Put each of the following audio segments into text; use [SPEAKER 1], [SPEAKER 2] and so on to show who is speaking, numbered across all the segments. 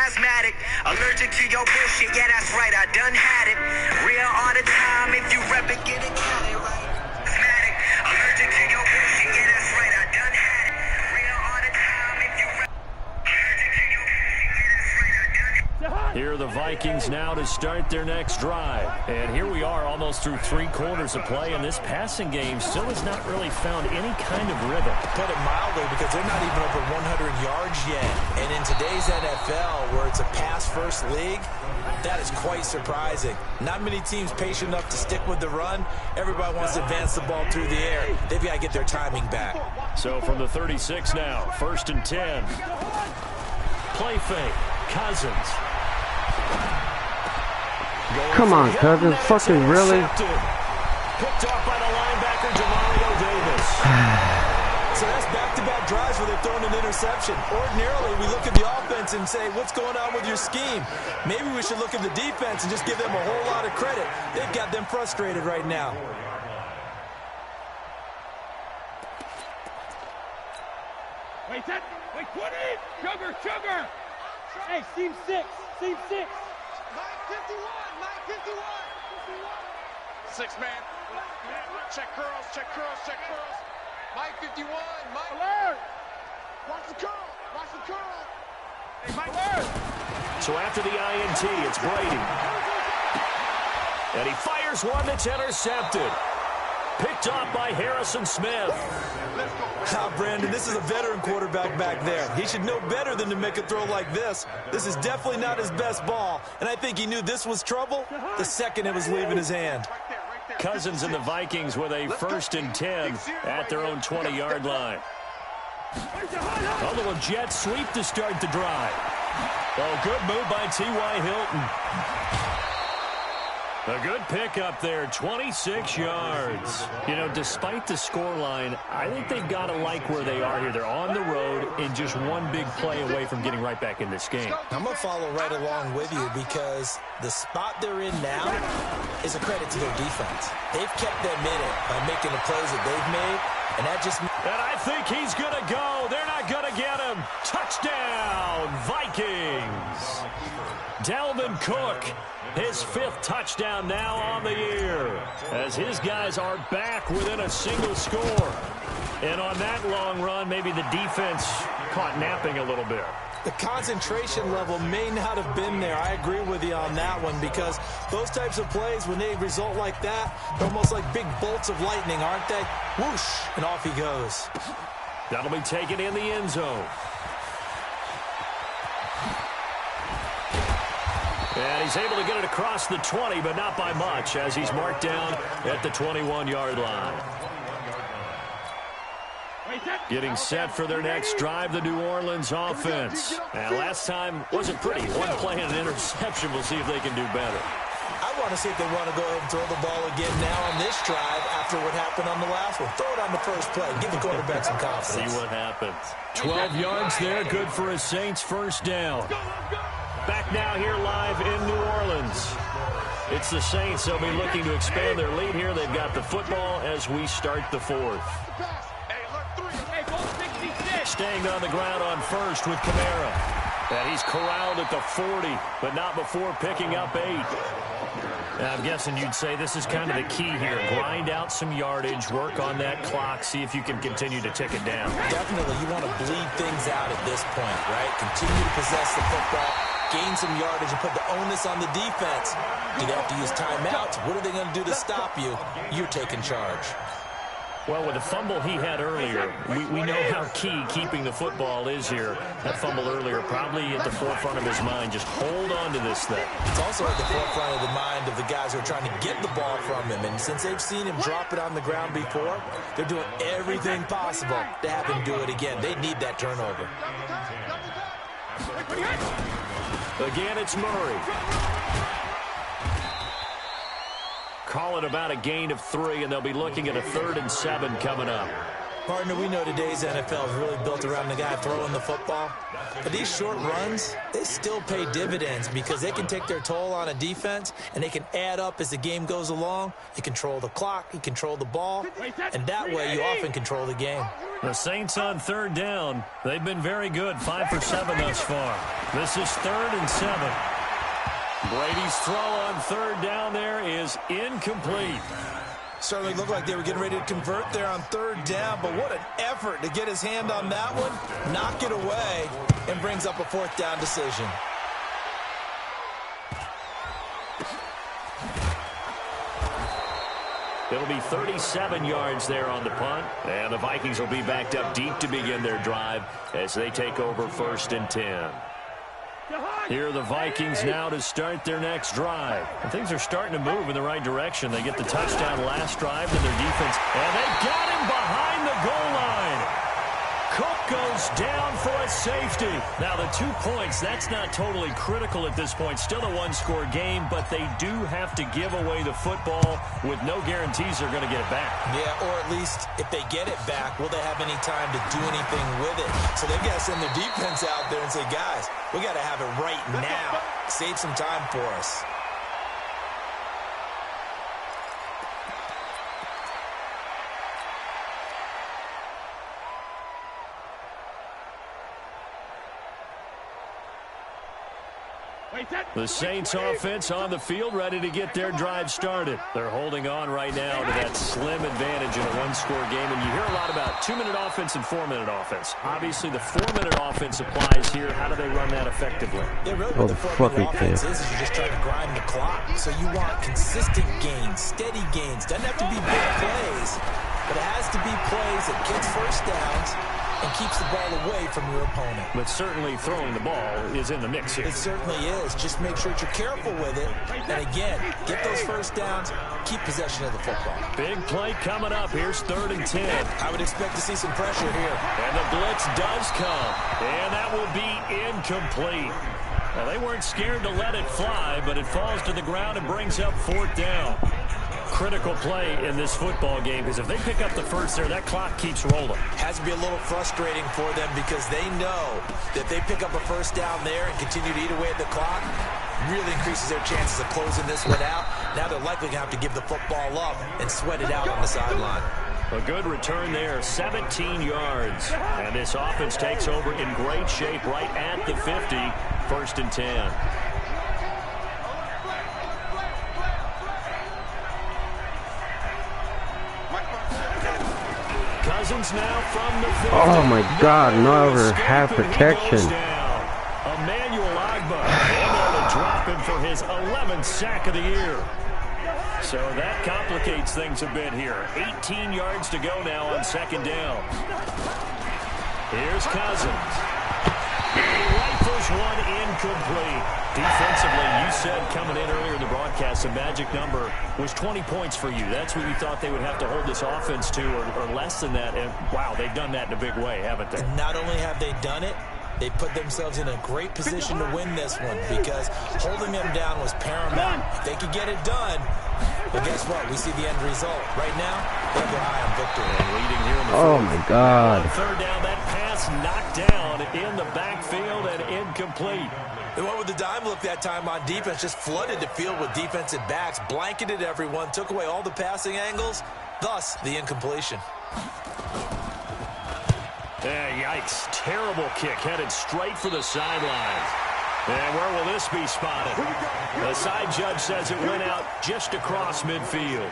[SPEAKER 1] asthmatic. Allergic to your bullshit, yeah, that's right, I done had it. Real all the time, if you rep it, get it, got it right. Asthmatic. Allergic to your bullshit, yeah, that's right, I done had it. Real all the time, if you rep allergic to your bullshit, yeah, that's right, I done had it.
[SPEAKER 2] Here are the Vikings now to start their next drive. And here we are almost through 3 quarters of play, and this passing game still has not really found any kind of rhythm.
[SPEAKER 3] Put it mildly, because they're not even over 100 yards yet. And in today's NFL, where it's a pass-first league, that is quite surprising. Not many teams patient enough to stick with the run. Everybody wants to advance the ball through the air. They've got to get their timing back.
[SPEAKER 2] So from the 36 now, 1st and 10. Play fake. Cousins.
[SPEAKER 4] Come on, Cousins. Fucking really?
[SPEAKER 2] Picked off by the linebacker, Demario Davis.
[SPEAKER 3] So that's back-to-back drives where they're throwing an interception. Ordinarily, we look at the offense and say, what's going on with your scheme? Maybe we should look at the defense and just give them a whole lot of credit. They've got them frustrated right now.
[SPEAKER 5] Wait, 20! Sugar! Hey, seam 6! Mike 51!
[SPEAKER 6] 6-man. Check curls. Mike 51. Mike.
[SPEAKER 5] Alert!
[SPEAKER 6] Watch the curl.
[SPEAKER 5] Hey, Mike, alert!
[SPEAKER 2] So after the INT, it's Brady. And he fires one that's intercepted. Picked off by Harrison Smith.
[SPEAKER 3] Brandon, this is a veteran quarterback back there. He should know better than to make a throw like this. This is definitely not his best ball, and I think he knew this was trouble the second it was leaving his hand.
[SPEAKER 2] Cousins and the Vikings with a 1st and 10 at their own 20-yard line. A little jet sweep to start the drive. Oh, good move by T.Y. Hilton. A good pick up there, 26 yards. You know, despite the scoreline, I think they've got to like where they are here. They're on the road and just one big play away from getting right back in this game.
[SPEAKER 3] I'm going to follow right along with you because the spot they're in now is a credit to their defense. They've kept them in it by making the plays that they've made, and that just...
[SPEAKER 2] And I think he's going to go. They're not going to get him. Touchdown, Vikings. Dalvin Cook. His 5th touchdown now on the year as his guys are back within a single score. And on that long run, maybe the defense caught napping a little bit.
[SPEAKER 3] The concentration level may not have been there. I agree with you on that one because those types of plays, when they result like that, they're almost like big bolts of lightning, aren't they? Whoosh, and off he goes.
[SPEAKER 2] That'll be taken in the end zone. And he's able to get it across the 20, but not by much, as he's marked down at the 21-yard line. Getting set for their next drive, the New Orleans offense. And last time wasn't pretty. One play and an interception. We'll see if they can do better.
[SPEAKER 3] I want to see if they want to go ahead and throw the ball again now on this drive after what happened on the last one. Throw it on the first play. Give the quarterback some confidence.
[SPEAKER 2] See what happens. 12 yards there. Good for a Saints first down. Back now here live in New Orleans. It's the Saints. They'll be looking to expand their lead here. They've got the football as we start the 4th. Staying on the ground on first with Kamara. And he's corralled at the 40, but not before picking up 8. And I'm guessing you'd say this is kind of the key here. Grind out some yardage, work on that clock, see if you can continue to tick it down.
[SPEAKER 3] Definitely, you want to bleed things out at this point, right? Continue to possess the football, gain some yardage, and put the onus on the defense. Do they have to use timeouts? What are they going to do to stop you? You're taking charge.
[SPEAKER 2] Well, with the fumble he had earlier, we know how key keeping the football is here. That fumble earlier probably at the forefront of his mind. Just hold on to this thing.
[SPEAKER 3] It's also at the forefront of the mind of the guys who are trying to get the ball from him. And since they've seen him drop it on the ground before, they're doing everything possible to have him do it again. They need that turnover.
[SPEAKER 2] Again, it's Murray. Call it about a gain of 3, and they'll be looking at a 3rd and 7 coming up.
[SPEAKER 3] Partner, we know today's NFL is really built around the guy throwing the football. But these short runs, they still pay dividends because they can take their toll on a defense, and they can add up as the game goes along. You control the clock, you control the ball, and that way you often control the game.
[SPEAKER 2] The Saints on third down. They've been very good, 5 for 7 thus far. This is 3rd and 7. Brady's throw on third down there is incomplete.
[SPEAKER 3] Certainly looked like they were getting ready to convert there on third down, but what an effort to get his hand on that one, knock it away, and brings up a 4th down decision.
[SPEAKER 2] It'll be 37 yards there on the punt, and the Vikings will be backed up deep to begin their drive as they take over 1st and 10. Here are the Vikings now to start their next drive. And things are starting to move in the right direction. They get the touchdown last drive to their defense, and they got him behind the goal line. Cook goes down for a safety. Now, the 2 points, that's not totally critical at this point. Still a one-score game, but they do have to give away the football with no guarantees they're going to get it back.
[SPEAKER 3] Yeah, or at least if they get it back, will they have any time to do anything with it? So they've got to send their defense out there and say, guys, we got to have it right now. Save some time for us.
[SPEAKER 2] The Saints offense on the field, ready to get their drive started. They're holding on right now to that slim advantage in a one-score game. And you hear a lot about 2-minute offense and 4-minute offense. Obviously, the 4-minute offense applies here. How do they run that effectively?
[SPEAKER 3] Yeah, really what the 4-minute offense is you're just trying to grind the clock. So you want consistent gains, steady gains. Doesn't have to be big plays, but it has to be plays that gets first downs and keeps the ball away from your opponent.
[SPEAKER 2] But certainly throwing the ball is in the mix here.
[SPEAKER 3] It certainly is. Just make sure that you're careful with it. And again, get those first downs, keep possession of the football.
[SPEAKER 2] Big play coming up. Here's 3rd and 10.
[SPEAKER 3] I would expect to see some pressure here.
[SPEAKER 2] And the blitz does come. And that will be incomplete. Well, they weren't scared to let it fly, but it falls to the ground and brings up 4th down. Critical play in this football game, because if they pick up the first there, that clock keeps rolling.
[SPEAKER 3] Has to be a little frustrating for them because they know that if they pick up a first down there and continue to eat away at the clock, really increases their chances of closing this one out. Now they're likely going to have to give the football up and sweat it out on the sideline.
[SPEAKER 2] A good return there, 17 yards. And this offense takes over in great shape right at the 50, 1st and 10. Cousins now from the 50.
[SPEAKER 4] Oh my God, no over half protection.
[SPEAKER 2] Emmanuel Agba able to drop him for his 11th sack of the year. So that complicates things a bit here. 18 yards to go now on 2nd down. Here's Cousins. He rifles one incomplete. Defensively, you said coming in earlier in the broadcast, the magic number was 20 points for you. That's what you thought they would have to hold this offense to, or less than that. And wow, they've done that in a big way, haven't they?
[SPEAKER 3] Not only have they done it, they put themselves in a great position to win this one because holding them down was paramount. If they could get it done, but guess what? We see the end result. Right now, they have their eye on victory.
[SPEAKER 2] And leading here in the
[SPEAKER 4] Oh my God.
[SPEAKER 2] on 3rd down, that pass knocked down in the backfield and incomplete.
[SPEAKER 3] They went with the dime look that time on defense, just flooded the field with defensive backs, blanketed everyone, took away all the passing angles, thus the incompletion.
[SPEAKER 2] Yikes. Terrible kick headed straight for the sidelines. And where will this be spotted? The side judge says it went out just across midfield.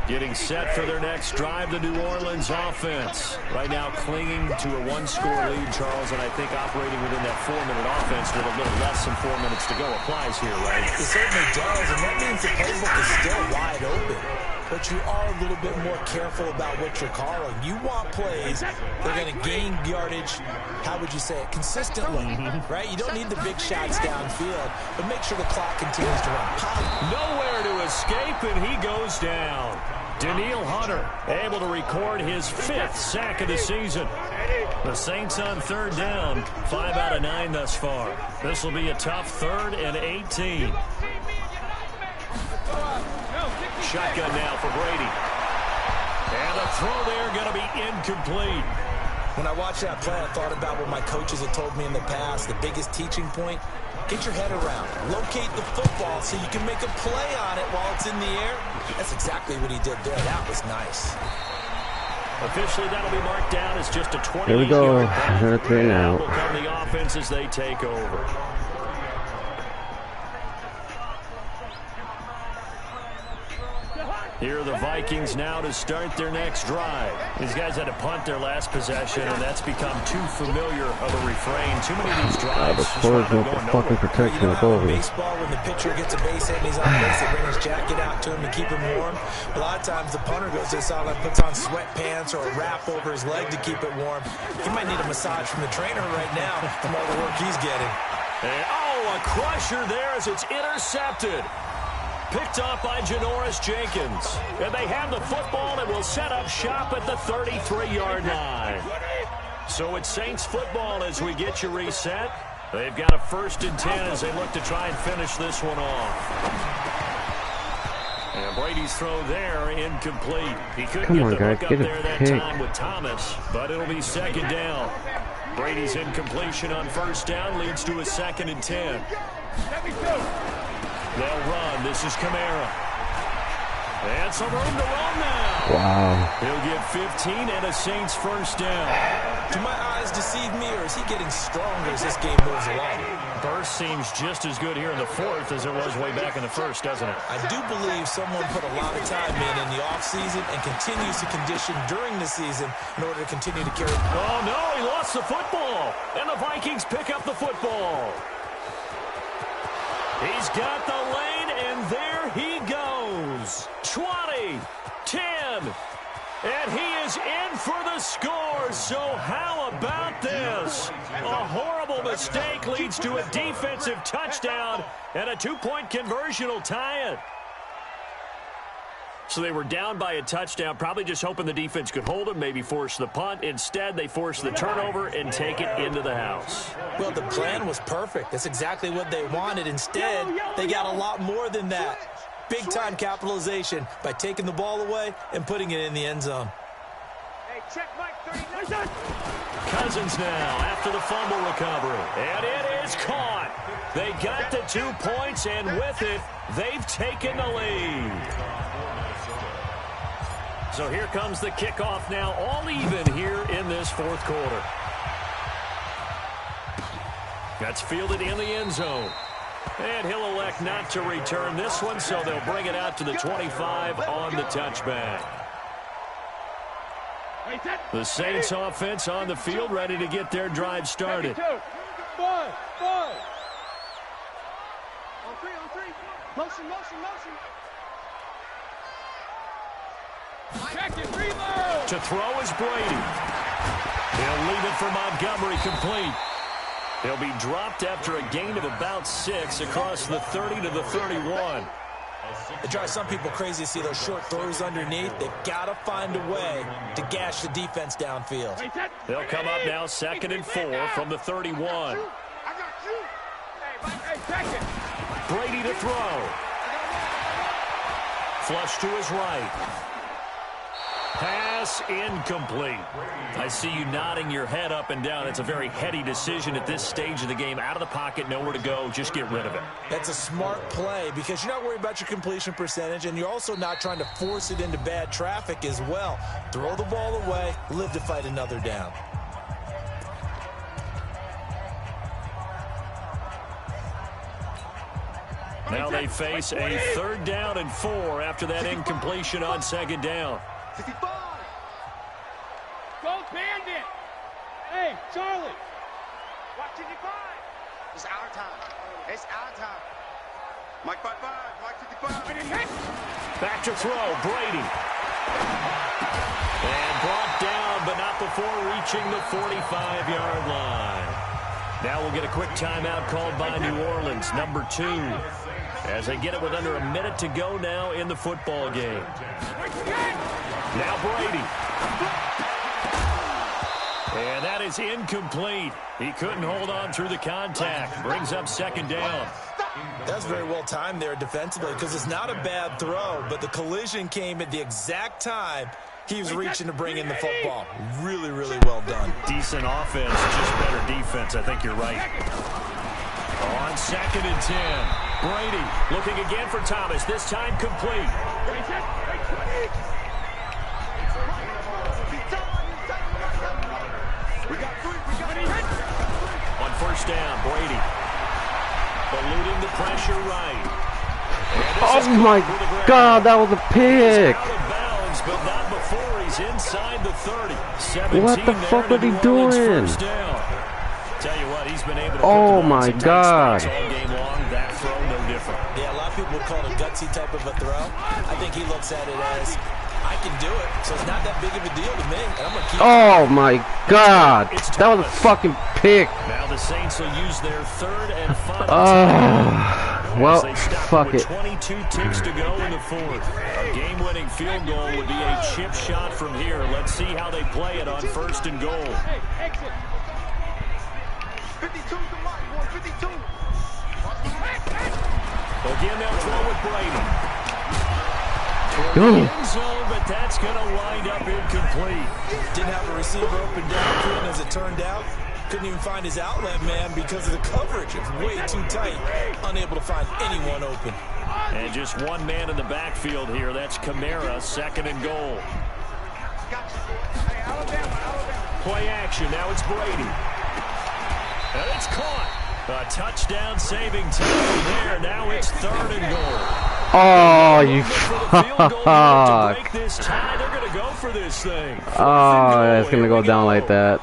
[SPEAKER 2] Getting set for their next drive, the New Orleans offense. Right now clinging to a one-score lead, Charles, and I think operating within that 4-minute offense with a little less than 4 minutes to go applies here, right?
[SPEAKER 3] It certainly does, and that means the playbook is still wide open. But you are a little bit more careful about what you're calling. You want plays that are going to gain yardage, how would you say it, consistently, right? You don't need the big shots downfield, but make sure the clock continues to run.
[SPEAKER 2] Nowhere to escape, and he goes down. Daniil Hunter able to record his 5th sack of the season. The Saints on third down, 5 out of 9 thus far. This will be a tough 3rd and 18. Shotgun now for Brady. And the throw there going to be incomplete.
[SPEAKER 3] When I watched that play, I thought about what my coaches had told me in the past. The biggest teaching point, get your head around. Locate the football so you can make a play on it while it's in the air. That's exactly what he did there. That was nice.
[SPEAKER 2] Officially, that'll be marked down as just a 20.
[SPEAKER 4] Here we go. Another 3 now.
[SPEAKER 2] Will come the offense as they take over. Here are the Vikings now to start their next drive. These guys had to punt their last possession, and that's become too familiar of a refrain. Too many of these drives.
[SPEAKER 4] The Fords with the fucking protection of over.
[SPEAKER 3] Baseball, when the pitcher gets a base hit and he's on base, they bring his jacket out to him to keep him warm. A lot of times the punter goes to the sideline, puts on sweatpants or a wrap over his leg to keep it warm. He might need a massage from the trainer right now from all the work he's getting.
[SPEAKER 2] And, a crusher there as it's intercepted. Picked off by Janoris Jenkins. And they have the football and will set up shop at the 33-yard line. So it's Saints football as we get you reset. They've got a 1st and 10 as they look to try and finish this one off. And Brady's throw there, incomplete. He couldn't get the hook up there that time with Thomas, but it'll be 2nd down. Brady's incompletion on 1st down leads to a 2nd and 10. They'll run. This is Kamara. And some room to run now.
[SPEAKER 4] Wow.
[SPEAKER 2] He'll get 15 and a Saints 1st down.
[SPEAKER 3] Do my eyes deceive me, or is he getting stronger as this game moves along?
[SPEAKER 2] Burst seems just as good here in the 4th as it was way back in the 1st, doesn't it?
[SPEAKER 3] I do believe someone put a lot of time in the offseason and continues to condition during the season in order to continue to carry.
[SPEAKER 2] Oh, no, he lost the football. And the Vikings pick up the football. He's got the lane, and there he goes. 20, 10, and he is in for the score. So how about this? A horrible mistake leads to a defensive touchdown, and a 2-point conversion will tie it. So they were down by a touchdown, probably just hoping the defense could hold them, maybe force the punt. Instead, they force the turnover and take it into the house.
[SPEAKER 3] Well, the plan was perfect. That's exactly what they wanted. Instead, they got a lot more than that. Big-time capitalization by taking the ball away and putting it in the end zone.
[SPEAKER 6] Hey, check Mike 39.
[SPEAKER 2] Cousins now after the fumble recovery. And it is caught. They got the 2 points, and with it, they've taken the lead. So here comes the kickoff now, all even here in this 4th quarter. That's fielded in the end zone. And he'll elect not to return this one, so they'll bring it out to the 25 on the touchback. The Saints offense on the field, ready to get their drive started.
[SPEAKER 6] Five. On three. Motion. Check it, reload.
[SPEAKER 2] To throw is Brady. He'll leave it for Montgomery complete. He'll be dropped after a gain of about 6 across the 30 to the 31.
[SPEAKER 3] It drives some people crazy to see those short throws underneath. They've got to find a way to gash the defense downfield.
[SPEAKER 2] They'll come up now 2nd and 4 from the 31.
[SPEAKER 6] I got you. Hey, check it.
[SPEAKER 2] Brady to throw. Flush to his right. Pass incomplete. I see you nodding your head up and down. It's a very heady decision at this stage of the game. Out of the pocket, nowhere to go. Just get rid of it.
[SPEAKER 3] That's a smart play because you're not worried about your completion percentage, and you're also not trying to force it into bad traffic as well. Throw the ball away, live to fight another down.
[SPEAKER 2] Now they face a 3rd down and 4 after that incompletion on 2nd down.
[SPEAKER 6] 65. Go Bandit. Hey, Charlie. Watch 55. It's our time. Mike 55. Mike 55.
[SPEAKER 2] Back to throw, Brady. And brought down, but not before reaching the 45-yard line. Now we'll get a quick timeout called by New Orleans, number 2. As they get it with under a minute to go now in the football game. Now Brady. And that is incomplete. He couldn't hold on through the contact. Brings up second down.
[SPEAKER 3] That's very well timed there defensively because it's not a bad throw, but the collision came at the exact time he was reaching to bring in the football. Really, really well done.
[SPEAKER 2] Decent offense, just better defense. I think you're right. On 2nd and 10, Brady looking again for Thomas, this time complete. On 1st down, Brady eluding the pressure right.
[SPEAKER 4] Oh my God, that was a pick.
[SPEAKER 2] Out of bounds, but not before he's inside the 30.
[SPEAKER 4] What the fuck was he doing?
[SPEAKER 2] Tell you what, he's been able to
[SPEAKER 4] Oh my God.
[SPEAKER 2] all game long. That throw, no different.
[SPEAKER 3] Yeah, a lot of people would call it a gutsy type of a throw. I think he looks at it as, I can do it, so it's not that big of a deal to me. And I'm gonna keep
[SPEAKER 4] Oh my God, that was a fucking pick.
[SPEAKER 2] Now the Saints will use their 3rd and final.
[SPEAKER 4] Well, fuck it.
[SPEAKER 2] 22 ticks to go in the 4th. A game-winning field goal would be a chip shot from here. Let's see how they play it on 1st and goal.
[SPEAKER 6] Hey, exit. 52 to Mike, 152.
[SPEAKER 2] Again, they'll throw with Brady.
[SPEAKER 4] Go.
[SPEAKER 2] End zone, but that's going to wind up incomplete.
[SPEAKER 3] Didn't have a receiver open downfield, as it turned out. Couldn't even find his outlet man because of the coverage. It's way too tight. Unable to find anyone open.
[SPEAKER 2] And just one man in the backfield here. That's Kamara, 2nd and goal. Play action. Now it's Brady. And it's caught. A touchdown saving tackle there. Now it's 3rd and goal.
[SPEAKER 4] Oh, you
[SPEAKER 2] fuck. To break this tie, they're going to go for this thing.
[SPEAKER 4] Oh, it's going to go down like that.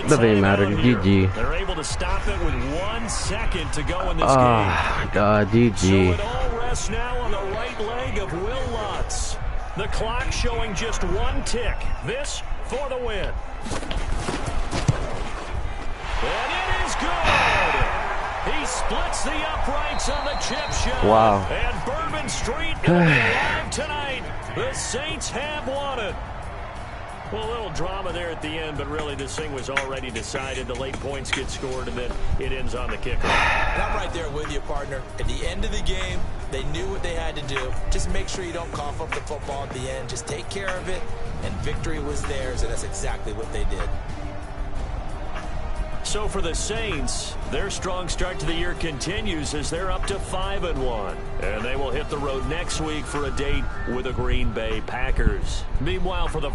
[SPEAKER 4] Doesn't even matter. GG.
[SPEAKER 2] They're able to stop it with 1 second to go in this
[SPEAKER 4] Oh,
[SPEAKER 2] game.
[SPEAKER 4] God,
[SPEAKER 2] So
[SPEAKER 4] GG.
[SPEAKER 2] it all rests now on the right leg of Will Lutz. The clock showing just 1 tick. This for the win. And it is good. He splits the uprights on the chip shot.
[SPEAKER 4] Wow.
[SPEAKER 2] And Bourbon Street going to be alive tonight. The Saints have won it. Well, a little drama there at the end, but really this thing was already decided. The late points get scored, and then it ends on the kickoff.
[SPEAKER 3] And I'm right there with you, partner. At the end of the game, they knew what they had to do. Just make sure you don't cough up the football at the end. Just take care of it, and victory was theirs, and that's exactly what they did.
[SPEAKER 2] So for the Saints, their strong start to the year continues as they're up to 5-1. And they will hit the road next week for a date with the Green Bay Packers. Meanwhile, for the